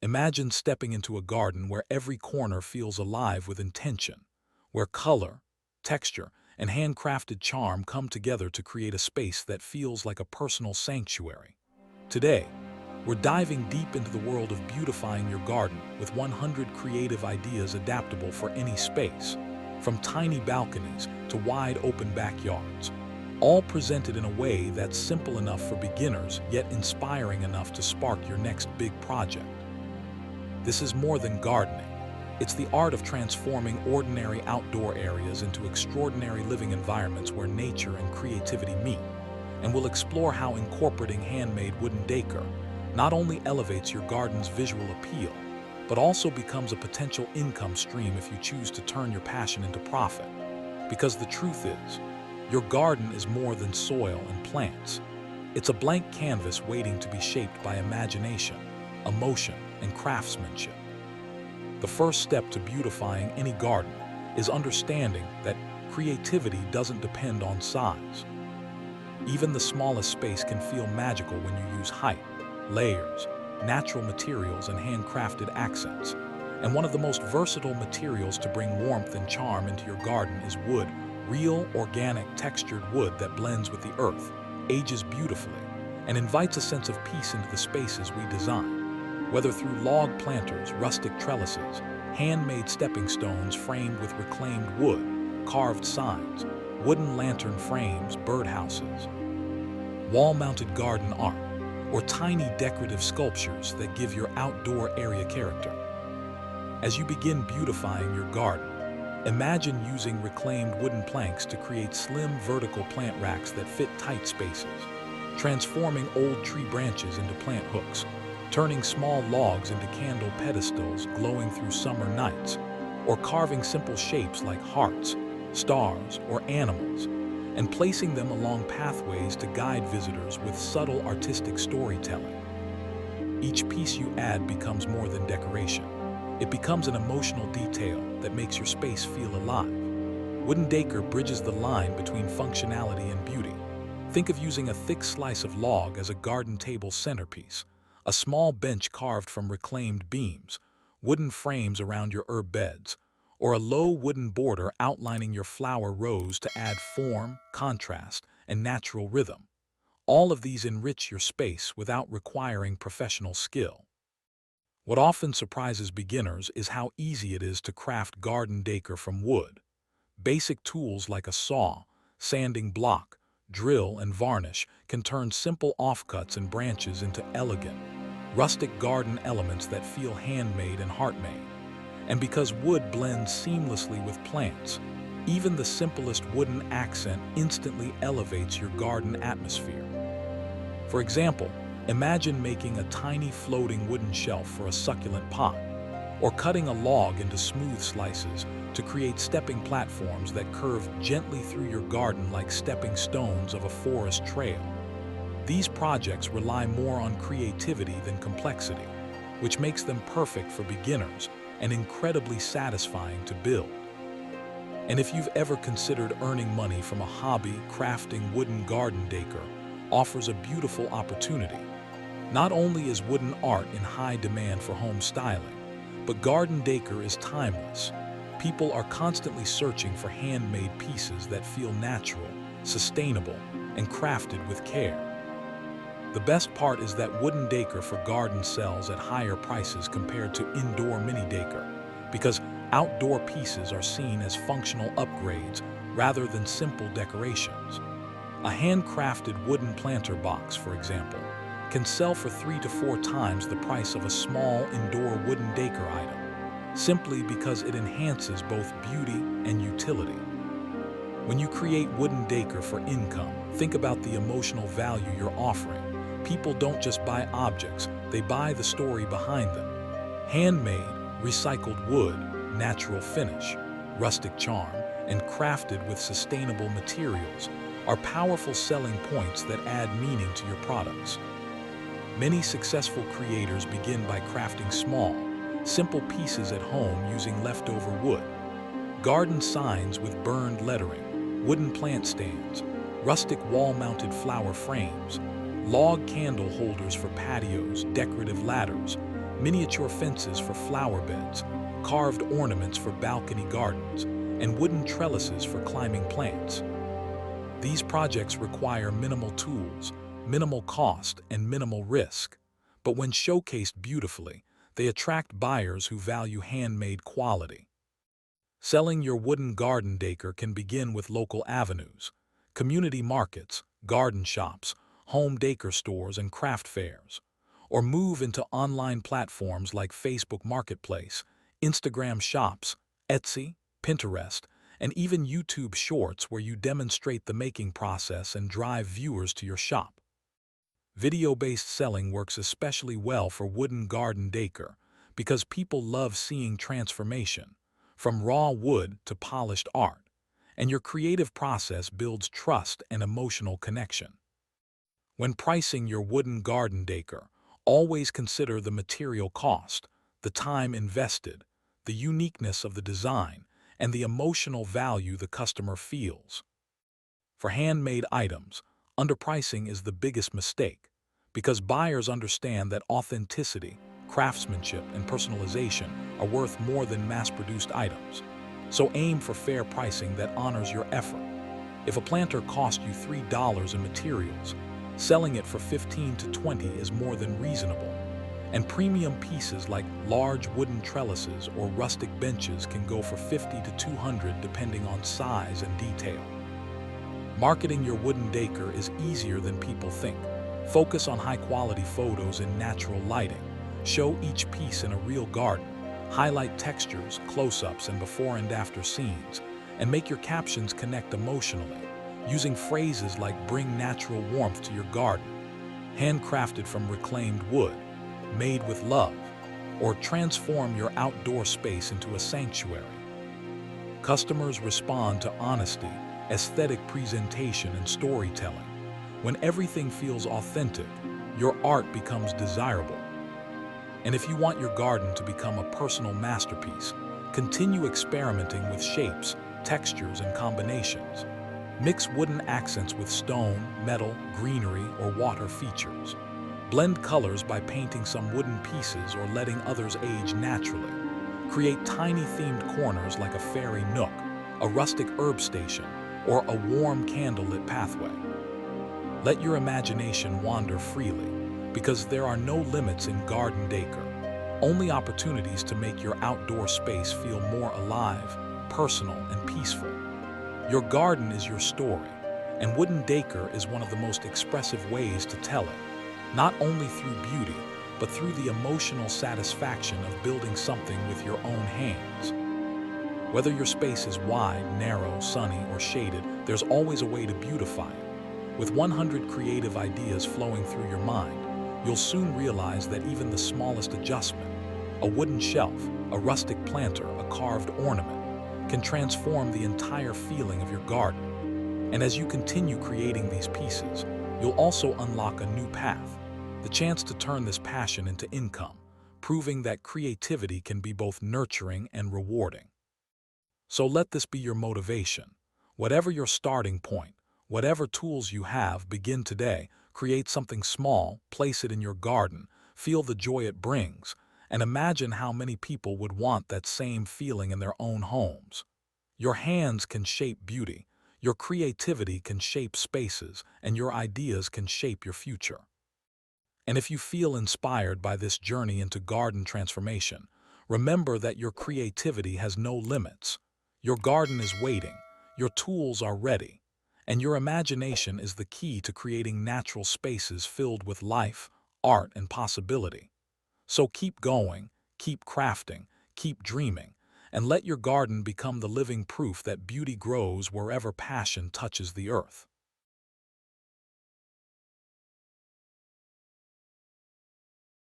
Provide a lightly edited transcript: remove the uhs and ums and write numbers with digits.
Imagine stepping into a garden where every corner feels alive with intention, where color, texture, and handcrafted charm come together to create a space that feels like a personal sanctuary. Today, we're diving deep into the world of beautifying your garden with 100 creative ideas adaptable for any space, from tiny balconies to wide open backyards, all presented in a way that's simple enough for beginners yet inspiring enough to spark your next big project. This is more than gardening. It's the art of transforming ordinary outdoor areas into extraordinary living environments where nature and creativity meet. And we'll explore how incorporating handmade wooden decor not only elevates your garden's visual appeal, but also becomes a potential income stream if you choose to turn your passion into profit. Because the truth is, your garden is more than soil and plants. It's a blank canvas waiting to be shaped by imagination, emotion, and craftsmanship. The first step to beautifying any garden is understanding that creativity doesn't depend on size. Even the smallest space can feel magical when you use height, layers, natural materials, and handcrafted accents. And one of the most versatile materials to bring warmth and charm into your garden is wood, real, organic, textured wood that blends with the earth, ages beautifully, and invites a sense of peace into the spaces we design. Whether through log planters, rustic trellises, handmade stepping stones framed with reclaimed wood, carved signs, wooden lantern frames, birdhouses, wall-mounted garden art, or tiny decorative sculptures that give your outdoor area character. As you begin beautifying your garden, imagine using reclaimed wooden planks to create slim vertical plant racks that fit tight spaces, transforming old tree branches into plant hooks, turning small logs into candle pedestals glowing through summer nights, or carving simple shapes like hearts, stars, or animals, and placing them along pathways to guide visitors with subtle artistic storytelling. Each piece you add becomes more than decoration. It becomes an emotional detail that makes your space feel alive. Wooden decor bridges the line between functionality and beauty. Think of using a thick slice of log as a garden table centerpiece, a small bench carved from reclaimed beams, wooden frames around your herb beds, or a low wooden border outlining your flower rows to add form, contrast, and natural rhythm. All of these enrich your space without requiring professional skill. What often surprises beginners is how easy it is to craft garden decor from wood. Basic tools like a saw, sanding block, drill, and varnish can turn simple offcuts and branches into elegant, rustic garden elements that feel handmade and heart-made. And because wood blends seamlessly with plants, even the simplest wooden accent instantly elevates your garden atmosphere. For example, imagine making a tiny floating wooden shelf for a succulent pot, or cutting a log into smooth slices to create stepping platforms that curve gently through your garden like stepping stones of a forest trail. These projects rely more on creativity than complexity, which makes them perfect for beginners and incredibly satisfying to build. And if you've ever considered earning money from a hobby, crafting wooden garden decor offers a beautiful opportunity. Not only is wooden art in high demand for home styling, but garden decor is timeless. People are constantly searching for handmade pieces that feel natural, sustainable, and crafted with care. The best part is that wooden decor for garden sells at higher prices compared to indoor mini decor, because outdoor pieces are seen as functional upgrades rather than simple decorations. A handcrafted wooden planter box, for example, can sell for 3 to 4 times the price of a small indoor wooden decor item, simply because it enhances both beauty and utility. When you create wooden decor for income, think about the emotional value you're offering. People don't just buy objects, they buy the story behind them. Handmade, recycled wood, natural finish, rustic charm, and crafted with sustainable materials are powerful selling points that add meaning to your products. Many successful creators begin by crafting small, simple pieces at home using leftover wood. Garden signs with burned lettering, wooden plant stands, rustic wall-mounted flower frames, log candle holders for patios, decorative ladders, miniature fences for flower beds, carved ornaments for balcony gardens, and wooden trellises for climbing plants. These projects require minimal tools, minimal cost, and minimal risk. But when showcased beautifully, they attract buyers who value handmade quality. Selling your wooden garden decor can begin with local avenues, community markets, garden shops, home decor stores, and craft fairs, or move into online platforms like Facebook Marketplace, Instagram Shops, Etsy, Pinterest, and even YouTube Shorts, where you demonstrate the making process and drive viewers to your shop. Video-based selling works especially well for wooden garden decor because people love seeing transformation, from raw wood to polished art, and your creative process builds trust and emotional connection. When pricing your wooden garden decor, always consider the material cost, the time invested, the uniqueness of the design, and the emotional value the customer feels. For handmade items, underpricing is the biggest mistake because buyers understand that authenticity, craftsmanship, and personalization are worth more than mass-produced items. So aim for fair pricing that honors your effort. If a planter cost you $3 in materials, selling it for $15 to $20 is more than reasonable. And premium pieces like large wooden trellises or rustic benches can go for $50 to $200 depending on size and detail. Marketing your wooden decor is easier than people think. Focus on high-quality photos in natural lighting. Show each piece in a real garden. Highlight textures, close-ups, and before and after scenes. And make your captions connect emotionally, using phrases like "bring natural warmth to your garden," "handcrafted from reclaimed wood," "made with love," or "transform your outdoor space into a sanctuary." Customers respond to honesty, aesthetic presentation, and storytelling. When everything feels authentic, your art becomes desirable. And if you want your garden to become a personal masterpiece, continue experimenting with shapes, textures, and combinations. Mix wooden accents with stone, metal, greenery, or water features. Blend colors by painting some wooden pieces or letting others age naturally. Create tiny themed corners like a fairy nook, a rustic herb station, or a warm candlelit pathway. Let your imagination wander freely, because there are no limits in garden decor, only opportunities to make your outdoor space feel more alive, personal, and peaceful. Your garden is your story, and wooden decor is one of the most expressive ways to tell it, not only through beauty, but through the emotional satisfaction of building something with your own hands. Whether your space is wide, narrow, sunny, or shaded, there's always a way to beautify it. With 100 creative ideas flowing through your mind, you'll soon realize that even the smallest adjustment, a wooden shelf, a rustic planter, a carved ornament, can transform the entire feeling of your garden. And as you continue creating these pieces, you'll also unlock a new path, the chance to turn this passion into income, proving that creativity can be both nurturing and rewarding. So let this be your motivation. Whatever your starting point, whatever tools you have, begin today. Create something small, place it in your garden, feel the joy it brings, and imagine how many people would want that same feeling in their own homes. Your hands can shape beauty, your creativity can shape spaces, and your ideas can shape your future. And if you feel inspired by this journey into garden transformation, remember that your creativity has no limits. Your garden is waiting, your tools are ready, and your imagination is the key to creating natural spaces filled with life, art, and possibility. So keep going, keep crafting, keep dreaming, and let your garden become the living proof that beauty grows wherever passion touches the earth.